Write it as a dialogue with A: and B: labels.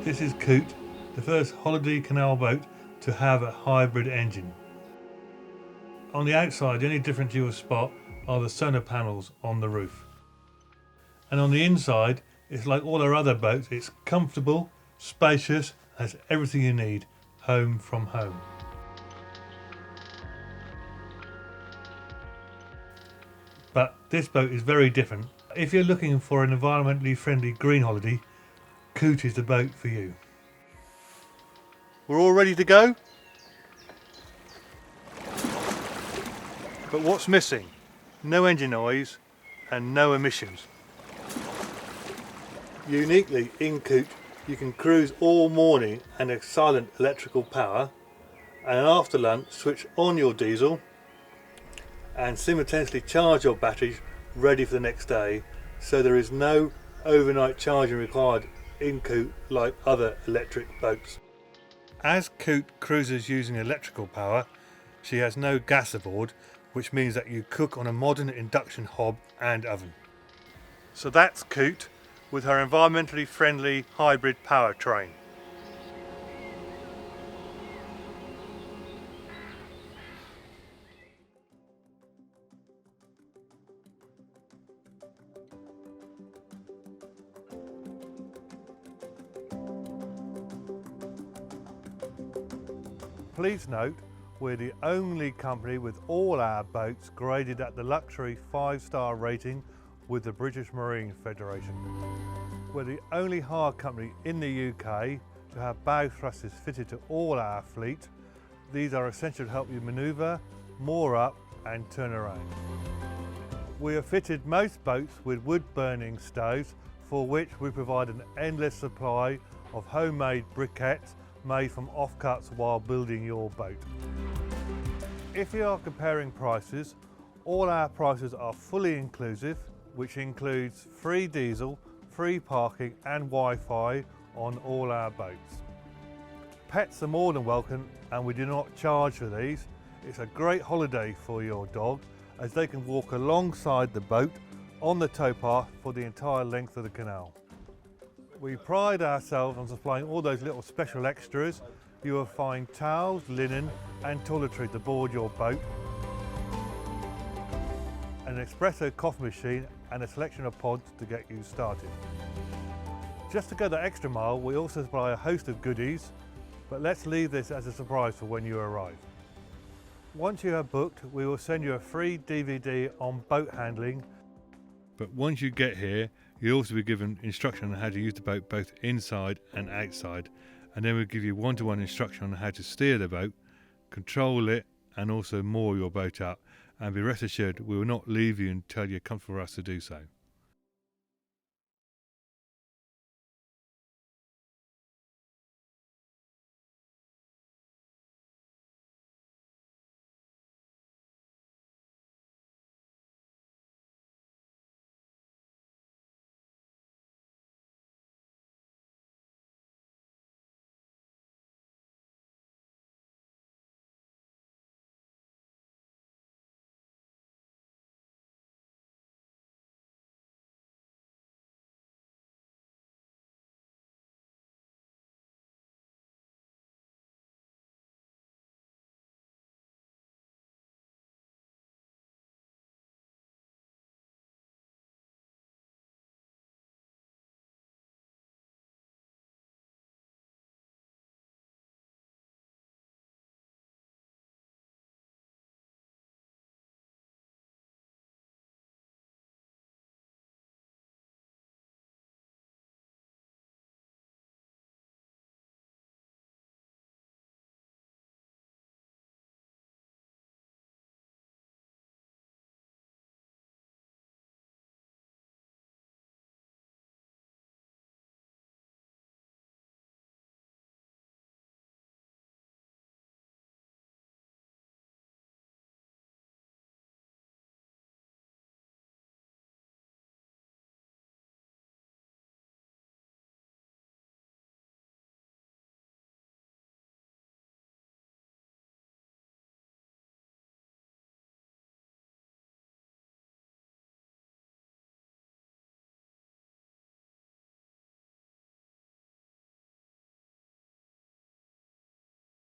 A: This is Coot, the first holiday canal boat to have a hybrid engine. On the outside, the only difference you will spot are the solar panels on the roof. And on the inside, it's like all our other boats, it's comfortable, spacious, has everything you need, home from home. But this boat is very different. If you're looking for an environmentally friendly green holiday, Coot is the boat for you. We're all ready to go? But what's missing? No engine noise and no emissions. Uniquely in Coot, you can cruise all morning and a silent electrical power, and after lunch switch on your diesel and simultaneously charge your batteries ready for the next day, so there is no overnight charging required in Coot like other electric boats. As Coot cruises using electrical power, she has no gas aboard, which means that you cook on a modern induction hob and oven. So that's Coot with her environmentally friendly hybrid powertrain. Please note, we're the only company with all our boats graded at the luxury 5-star rating with the British Marine Federation. We're the only hire company in the UK to have bow thrusters fitted to all our fleet. These are essential to help you manoeuvre, moor up and turn around. We have fitted most boats with wood-burning stoves, for which we provide an endless supply of homemade briquettes made from offcuts while building your boat. If you are comparing prices, all our prices are fully inclusive, which includes free diesel, free parking and Wi-Fi on all our boats. Pets are more than welcome and we do not charge for these. It's a great holiday for your dog as they can walk alongside the boat on the towpath for the entire length of the canal. We pride ourselves on supplying all those little special extras. You will find towels, linen and toiletries aboard your boat, an espresso coffee machine and a selection of pods to get you started. Just to go the extra mile, we also supply a host of goodies, but let's leave this as a surprise for when you arrive. Once you have booked, we will send you a free DVD on boat handling. But once you get here, you'll also be given instruction on how to use the boat both inside and outside, and then we'll give you one-to-one instruction on how to steer the boat, control it and also moor your boat up, and be rest assured we will not leave you until you're comfortable for us to do so.